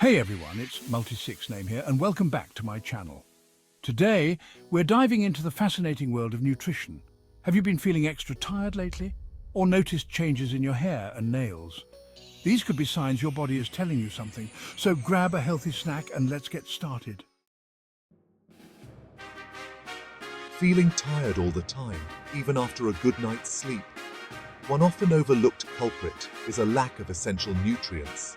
Hey everyone, it's Multi6 Name here, and welcome back to my channel. Today, we're diving into the fascinating world of nutrition. Have you been feeling extra tired lately? Or noticed changes in your hair and nails? These could be signs your body is telling you something, so grab a healthy snack and let's get started. Feeling tired all the time, even after a good night's sleep? One often overlooked culprit is a lack of essential nutrients.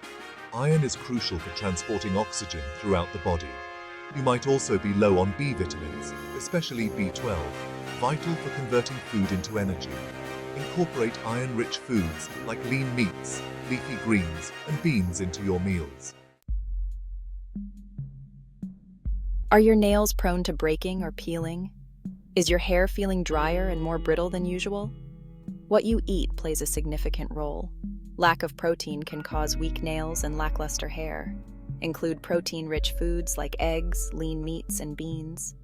Iron is crucial for transporting oxygen throughout the body. You might also be low on B vitamins, especially B12, vital for converting food into energy. Incorporate iron-rich foods like lean meats, leafy greens, and beans into your meals. Are your nails prone to breaking or peeling? Is your hair feeling drier and more brittle than usual? What you eat plays a significant role. Lack of protein can cause weak nails and lackluster hair. Include protein-rich foods like eggs, lean meats, and beans.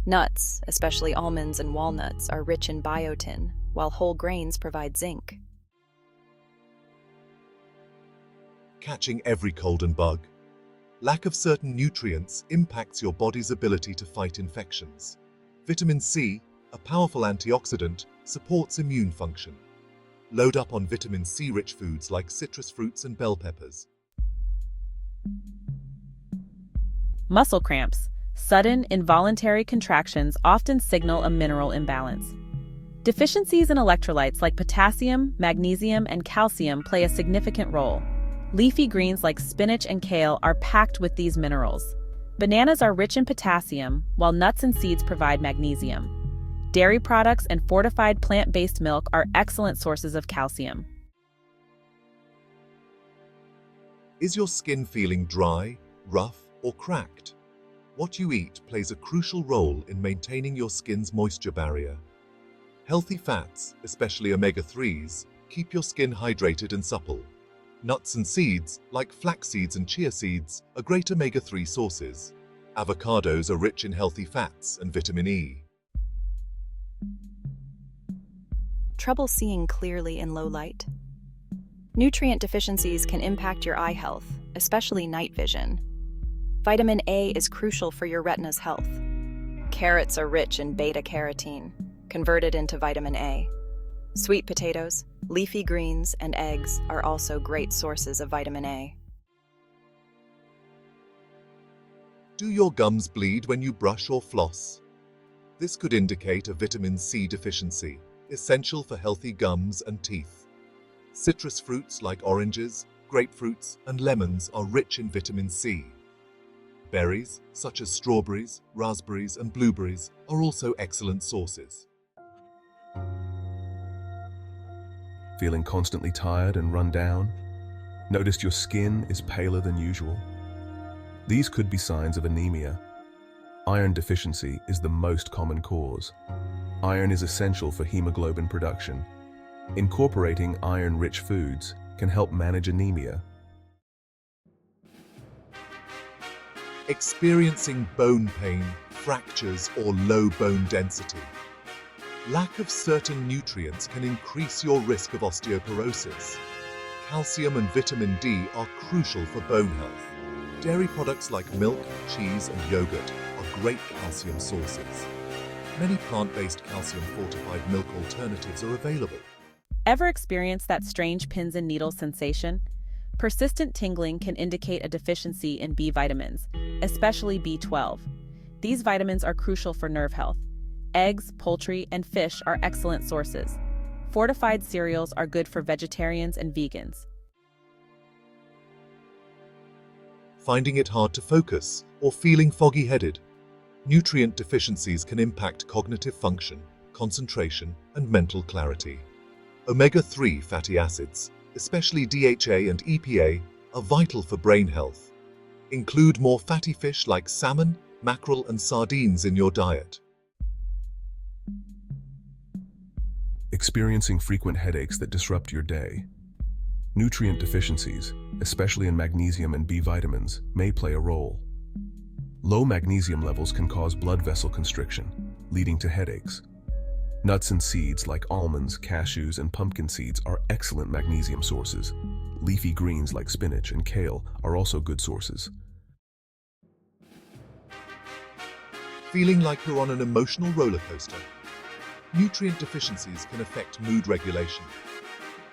Nuts, especially almonds and walnuts, are rich in biotin, while whole grains provide zinc. Catching every cold and bug. Lack of certain nutrients impacts your body's ability to fight infections. Vitamin C, a powerful antioxidant, supports immune function. Load up on vitamin C-rich foods like citrus fruits and bell peppers. Muscle cramps, sudden, involuntary contractions often signal a mineral imbalance. Deficiencies in electrolytes like potassium, magnesium, and calcium play a significant role. Leafy greens like spinach and kale are packed with these minerals. Bananas are rich in potassium, while nuts and seeds provide magnesium. Dairy products and fortified plant-based milk are excellent sources of calcium. Is your skin feeling dry, rough, or cracked? What you eat plays a crucial role in maintaining your skin's moisture barrier. Healthy fats, especially omega-3s, keep your skin hydrated and supple. Nuts and seeds, like flax seeds and chia seeds, are great omega-3 sources. Avocados are rich in healthy fats and vitamin E. Trouble seeing clearly in low light? Nutrient deficiencies can impact your eye health, especially night vision. Vitamin A is crucial for your retina's health. Carrots are rich in beta-carotene, converted into vitamin A. Sweet potatoes, leafy greens, and eggs are also great sources of vitamin A. Do your gums bleed when you brush or floss? This could indicate a vitamin C deficiency, essential for healthy gums and teeth. Citrus fruits like oranges, grapefruits, and lemons are rich in vitamin C. Berries, such as strawberries, raspberries, and blueberries, are also excellent sources. Feeling constantly tired and run down? Noticed your skin is paler than usual? These could be signs of anemia. Iron deficiency is the most common cause. Iron is essential for hemoglobin production. Incorporating iron-rich foods can help manage anemia. Experiencing bone pain, fractures, or low bone density. Lack of certain nutrients can increase your risk of osteoporosis. Calcium and vitamin D are crucial for bone health. Dairy products like milk, cheese, and yogurt are great calcium sources. Many plant-based calcium-fortified milk alternatives are available. Ever experience that strange pins and needles sensation? Persistent tingling can indicate a deficiency in B vitamins, especially B12. These vitamins are crucial for nerve health. Eggs, poultry, and fish are excellent sources. Fortified cereals are good for vegetarians and vegans. Finding it hard to focus or feeling foggy-headed? Nutrient deficiencies can impact cognitive function, concentration, and mental clarity. Omega-3 fatty acids, especially DHA and EPA, are vital for brain health. Include more fatty fish like salmon, mackerel, and sardines in your diet. Experiencing frequent headaches that disrupt your day. Nutrient deficiencies, especially in magnesium and B vitamins, may play a role. Low magnesium levels can cause blood vessel constriction, leading to headaches. Nuts and seeds like almonds, cashews, and pumpkin seeds are excellent magnesium sources. Leafy greens like spinach and kale are also good sources. Feeling like you're on an emotional roller coaster? Nutrient deficiencies can affect mood regulation.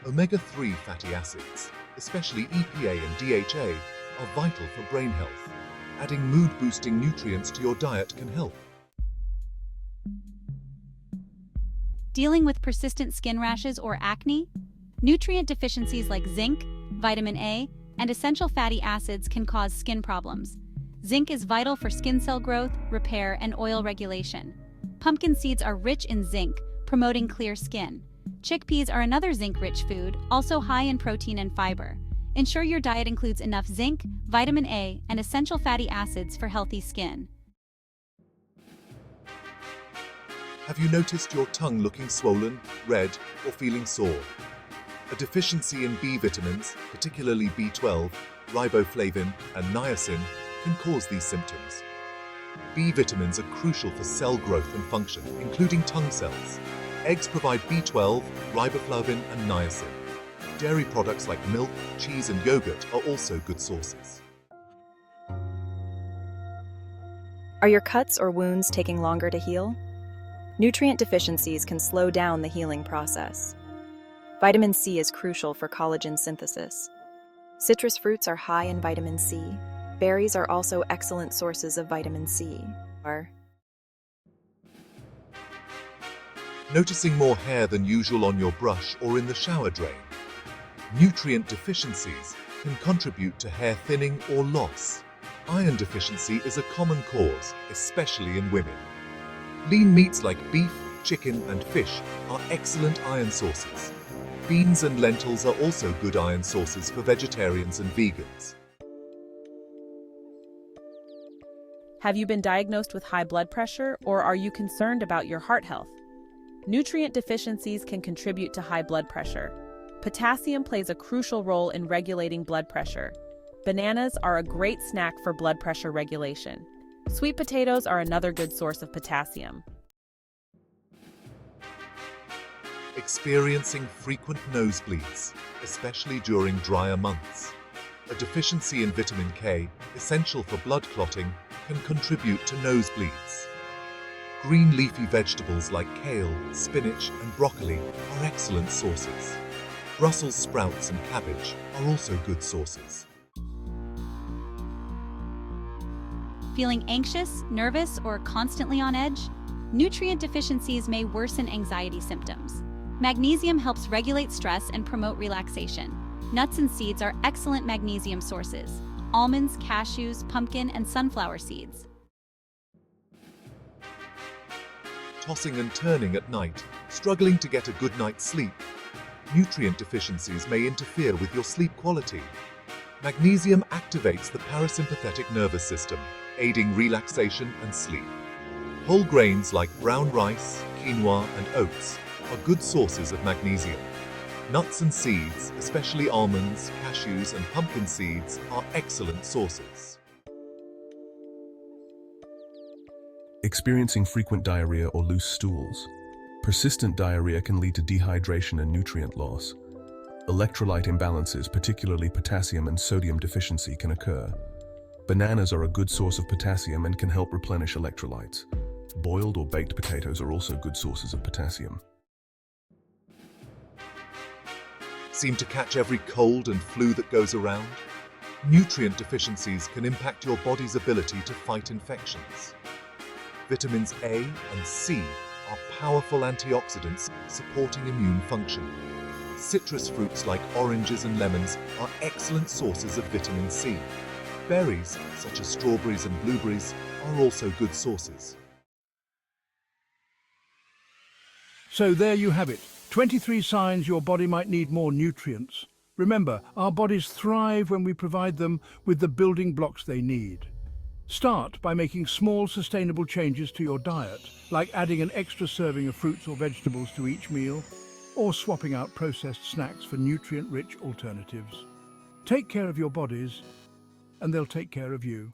Omega-3 fatty acids, especially EPA and DHA, are vital for brain health. Adding mood-boosting nutrients to your diet can help. Dealing with persistent skin rashes or acne? Nutrient deficiencies like zinc, vitamin A, and essential fatty acids can cause skin problems. Zinc is vital for skin cell growth, repair, and oil regulation. Pumpkin seeds are rich in zinc, promoting clear skin. Chickpeas are another zinc-rich food, also high in protein and fiber. Ensure your diet includes enough zinc, vitamin A, and essential fatty acids for healthy skin. Have you noticed your tongue looking swollen, red, or feeling sore? A deficiency in B vitamins, particularly B12, riboflavin, and niacin, can cause these symptoms. B vitamins are crucial for cell growth and function, including tongue cells. Eggs provide B12, riboflavin, and niacin. Dairy products like milk, cheese, and yogurt are also good sources. Are your cuts or wounds taking longer to heal? Nutrient deficiencies can slow down the healing process. Vitamin C is crucial for collagen synthesis. Citrus fruits are high in vitamin C. Berries are also excellent sources of vitamin C. Noticing more hair than usual on your brush or in the shower drain? Nutrient deficiencies can contribute to hair thinning or loss. Iron deficiency is a common cause, especially in women. Lean meats like beef, chicken, and fish are excellent iron sources. Beans and lentils are also good iron sources for vegetarians and vegans. Have you been diagnosed with high blood pressure, or are you concerned about your heart health? Nutrient deficiencies can contribute to high blood pressure. Potassium plays a crucial role in regulating blood pressure. Bananas are a great snack for blood pressure regulation. Sweet potatoes are another good source of potassium. Experiencing frequent nosebleeds, especially during drier months. A deficiency in vitamin K, essential for blood clotting, can contribute to nosebleeds. Green leafy vegetables like kale, spinach, and broccoli are excellent sources. Brussels sprouts and cabbage are also good sources. Feeling anxious, nervous, or constantly on edge? Nutrient deficiencies may worsen anxiety symptoms. Magnesium helps regulate stress and promote relaxation. Nuts and seeds are excellent magnesium sources. Almonds, cashews, pumpkin, and sunflower seeds. Tossing and turning at night, struggling to get a good night's sleep. Nutrient deficiencies may interfere with your sleep quality. Magnesium activates the parasympathetic nervous system, aiding relaxation and sleep. Whole grains like brown rice, quinoa, and oats are good sources of magnesium. Nuts and seeds, especially almonds, cashews, and pumpkin seeds, are excellent sources. Experiencing frequent diarrhea or loose stools. Persistent diarrhea can lead to dehydration and nutrient loss. Electrolyte imbalances, particularly potassium and sodium deficiency, can occur. Bananas are a good source of potassium and can help replenish electrolytes. Boiled or baked potatoes are also good sources of potassium. Seem to catch every cold and flu that goes around? Nutrient deficiencies can impact your body's ability to fight infections. Vitamins A and C are powerful antioxidants supporting immune function. Citrus fruits like oranges and lemons are excellent sources of vitamin C. Berries, such as strawberries and blueberries, are also good sources. So there you have it, 23 signs your body might need more nutrients. Remember, our bodies thrive when we provide them with the building blocks they need. Start by making small, sustainable changes to your diet, like adding an extra serving of fruits or vegetables to each meal, or swapping out processed snacks for nutrient-rich alternatives. Take care of your bodies, and they'll take care of you.